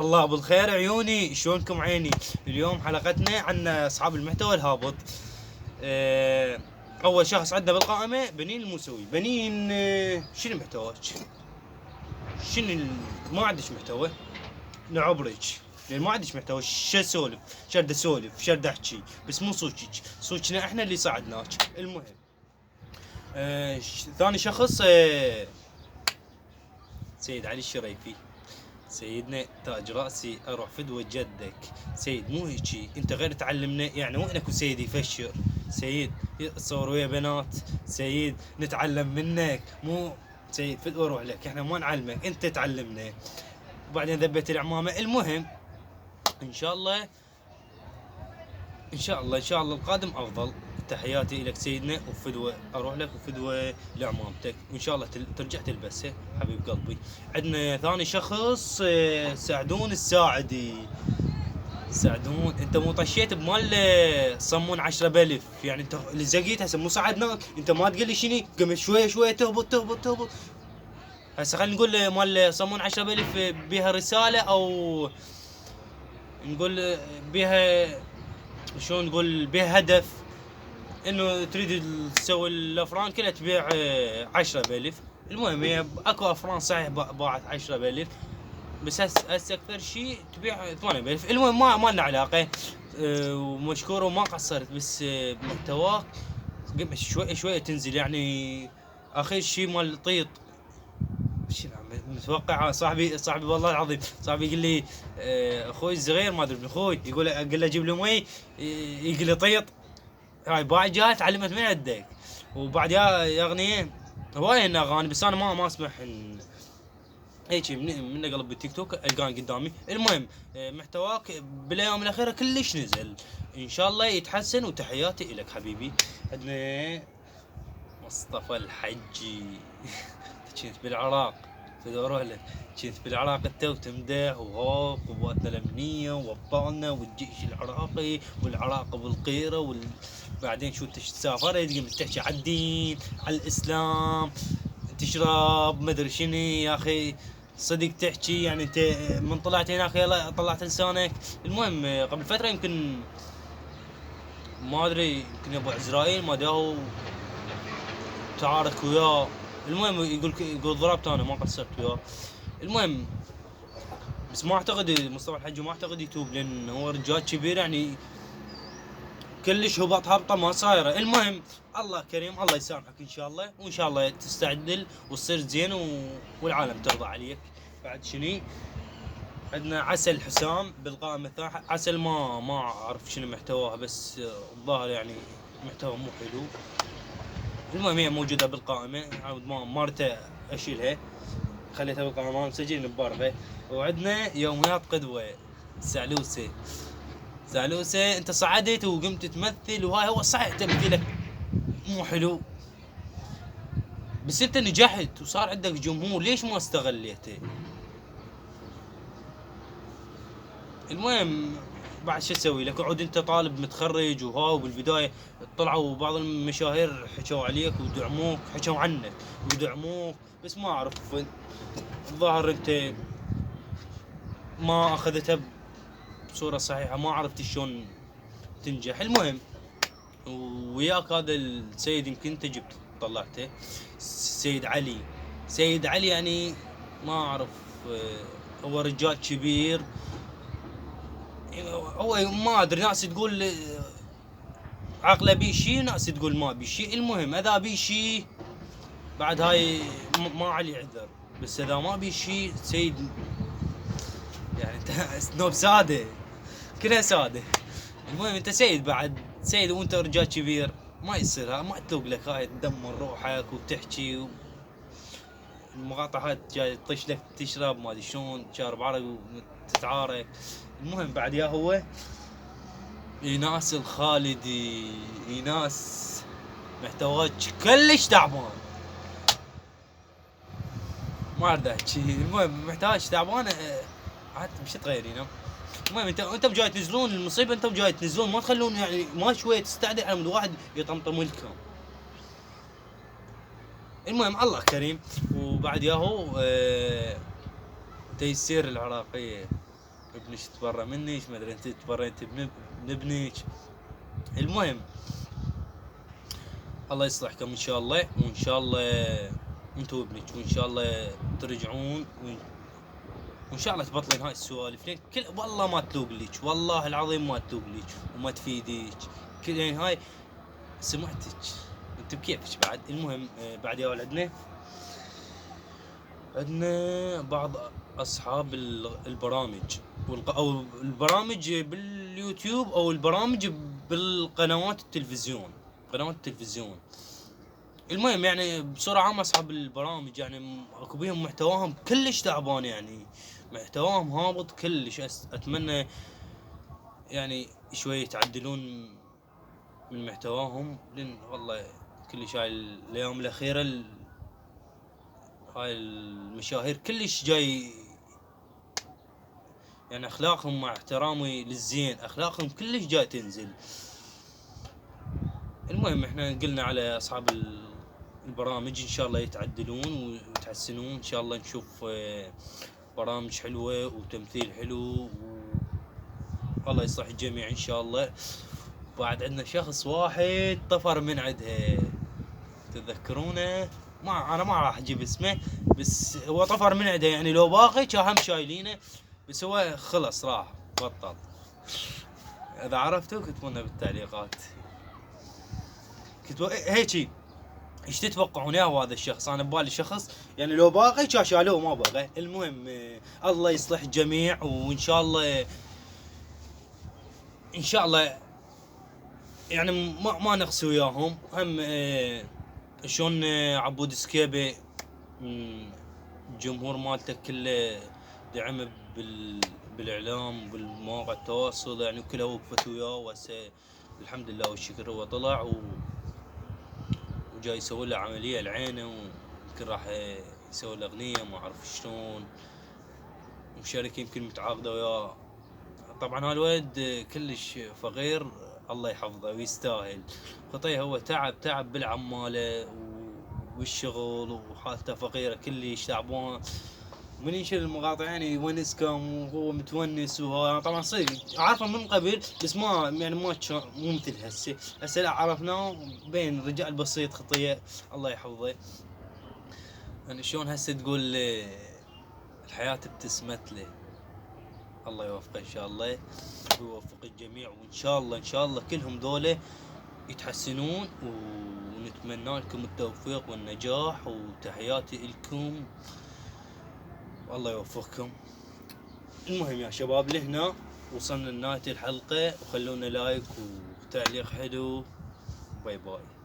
الله بالخير عيوني، شلونكم عيني؟ اليوم حلقتنا عن اصحاب المحتوى الهابط. اول شخص عندنا بالقائمه بنين الموسوي. بنين، شنو محتواك؟ ما عندك محتوى؟ نعبرك لان ما عندك محتوى. شو اسولف؟ شرد اسولف، شرد احكي، بس مو صوتك، صوتنا احنا اللي صعدناك. المهم، ثاني شخص، سيد علي الشريفي. سيدنا تاج راسي اروح فدوة جدك. سيد مو هيجي، انت غير تعلمنا يعني وينك وسيد يفشر. سيد صور ويا بنات. سيد نتعلم منك، مو سيد فدوة روح لك، احنا ما نعلمك، انت تعلمنا. وبعدين ذبت العمامة. المهم، ان شاء الله ان شاء الله ان شاء الله القادم افضل. تحياتي لك سيدنا، وفدوه اروح لك، وفدوه لعمامتك، وان شاء الله ترجع تلبسها حبيب قلبي. عندنا ثاني شخص، سعدون الساعدي. سعدون، انت مو طشيت بمال صمون 10 بلف؟ يعني انت اللي زقيت هسه مو صعدناك، انت ما تقول لي شني قمت شويه شويه تهبط تهبط تهبط. هسه خلينا نقول مال صمون 10 بلف بها رساله، او نقول بها، شلون نقول، بها هدف انه تريد تسوي الافران كلها تبيع 10 بلف. المهم هي اكو افران صحيح باعت 10 بلف، بس هسه اكثر شيء تبيع 8 بلف. المهم ما لنا علاقه. ومشكور وما قصرت، بس محتواك شوي شوي تنزل يعني. اخر شيء مال طيط، شنو متوقع صاحبي والله العظيم، صاحبي يقول لي اخوي الصغير ما ادري من اخوي، اقول له اجيب له مي، يقول لي طيط. هاي باعي جاي تعلمت من عندك. وبعد يا اغنيه هواي ان اغاني، بس انا ما اسمح هيك من قلب بالتيك توك القاني قدامي. المهم، محتواك بالايام الاخيره كلش نزل، ان شاء الله يتحسن، وتحياتي لك حبيبي. عندنا مصطفى الحجي. كنت بالعراق اروح لك، كنت بالعراق انت وتمدح وهوك وقواتنا الامنيه وابطالنا والجيش العراقي والعراق بالقيره بعدين شو سافرت قمت تحكي على الدين، على الاسلام، تشرب مدري شنو يا اخي. صدق تحكي يعني انت من طلعت هناك يلا طلعت لسانك. المهم، قبل فتره يمكن ما ادري، يمكن ابو عزرائيل ما داهو تعارك وياه. المهم يقول ضربت انا ما قصرت وياه. المهم، بس ما اعتقد مصطفى الحجي، ما اعتقد يتوب، لان هو رجال كبير يعني، كلش هبطه ما صايره. المهم، الله كريم، الله يسامحك ان شاء الله، وان شاء الله تستعدل وتصير زين والعالم ترضى عليك. بعد شني عندنا عسل حسام بالقائمه الثانيه. عسل ما اعرف شنو محتواها، بس الظاهر يعني محتوى مو حلو. المهم هي موجوده بالقائمه، ما رحت اشيلها، خليتها بالقائمه، مسجل مبارغه. وعندنا يوميات قدوه. سعلوسه. سعلوسه، انت صعدت وقمت تمثل، وهاي هو صحيح تمثيلك مو حلو، بس انت نجحت وصار عندك جمهور، ليش ما استغليته؟ المهم، بعد شو اسوي لك؟ اقعد انت طالب متخرج وها، وبالبدايه طلعوا بعض المشاهير حكوا عليك ودعموك، حكوا عنك ودعموك، بس ما اعرف، الظاهر انت ما اخذتها بصوره صحيحه، ما عرفت شلون تنجح. المهم، وياك هذا السيد يمكن انت جبت طلعته، سيد علي. سيد علي يعني ما اعرف، هو رجال كبير، هو ما ادري، ناس تقول عقله بيه شي، ناس تقول ما بيه شي. المهم اذا بيه شي بعد هاي ما علي عذر، بس اذا ما بيه شي سيد يعني انت نوب ساده، كلها ساده. المهم انت سيد، بعد سيد وانت رجال كبير، ما يصير، ما تلوق لك هاي تدمر روحك وتحكي المقاطعات جاي تطش لك تشرب ما ادري شلون، شارب عرق وتتعارك. المهم بعد يا هو ايناس الخالدي. ايناس محتواك كلش تعبان، ما اريد احكي. المهم محتواك تعبان، عاد مش تغيرينه. المهم انتم جاي تنزلون المصيبه، انتم جاي تنزلون، ما تخلون يعني ما شويه تستعدل على مود واحد يطمطم لكم. المهم الله كريم. وبعد ياهو تيسير العراقيه. ابنك تبرى منك، ما ادري انت تبريت من ابنك. المهم الله يصلحكم ان شاء الله، وان شاء الله انتم وابنك، وان شاء الله ترجعون، وان شاء الله تبطلين هاي السوالف، لين كل والله ما تلوق لك، والله العظيم ما تلوق لك وما تفيديك كل يعني هاي سمعتك انت بكيفك بعد. المهم بعد يا ولد عندنا بعض اصحاب البرامج او البرامج باليوتيوب او البرامج بالقنوات التلفزيون، قنوات التلفزيون. المهم يعني بصورة عامة اصحاب البرامج يعني اكو بيهم محتواهم كلش تعبان، يعني محتواهم هابط كلش. اتمنى يعني شوي يتعدلون من محتواهم، لان والله كلش هاي الايام الاخيرة هاي المشاهير كلش جاي يعني اخلاقهم، مع احترامي للزين، اخلاقهم كلش جاي تنزل. المهم احنا قلنا على اصحاب البرامج ان شاء الله يتعدلون ويتحسنون، ان شاء الله نشوف برامج حلوة وتمثيل حلو والله يصلح الجميع ان شاء الله. بعد عندنا شخص واحد طفر من عندها، تتذكرونه؟ انا ما راح اجيب اسمه، بس هو طفر من عندها، يعني لو باقي كان هم شايلينه، بس هو خلص راح بطل. اذا عرفتوا كتبوا لنا بالتعليقات، كتبوا هيجي ايش تتوقعون يا هذا الشخص. انا ببالي شخص يعني لو باقي كان شالوه ما بقى. المهم الله يصلح الجميع، وان شاء الله ان شاء الله يعني ما نقصي وياهم هم. شلون عبود سكيبي الجمهور مالته كله دعمه بالاعلام وبالمواقع التواصل، يعني كلها وقفت وياه، وهسه الحمد لله والشكر هو طلع وجاي يسوي له عمليه لعينه، ويمكن راح يسوي له اغنيه ما اعرف شلون، وشركه يمكن متعاقده وياه. طبعا هالولد كلش فقير، الله يحفظه ويستاهل. خطيه هو تعب بالعماله والشغل، وحالته فقيره كلش تعبان. من ينشر المقاطع يعني يونسكم وهو متونس، وهو طبعا صدق عارفه من قبل، بس ما يعني مو مثل هسه لا عرفناه بين رجال بسيط خطيه الله يحفظه. يعني شلون هسه تقول الحياه ابتسمت له. الله يوفقه ان شاء الله ويوفق الجميع، وان شاء الله كلهم دولة يتحسنون، ونتمنى لكم التوفيق والنجاح، وتحياتي لكم والله يوفقكم. المهم يا شباب لهنا وصلنا لنهاية الحلقة، وخلونا لايك وتعليق حلو. باي باي.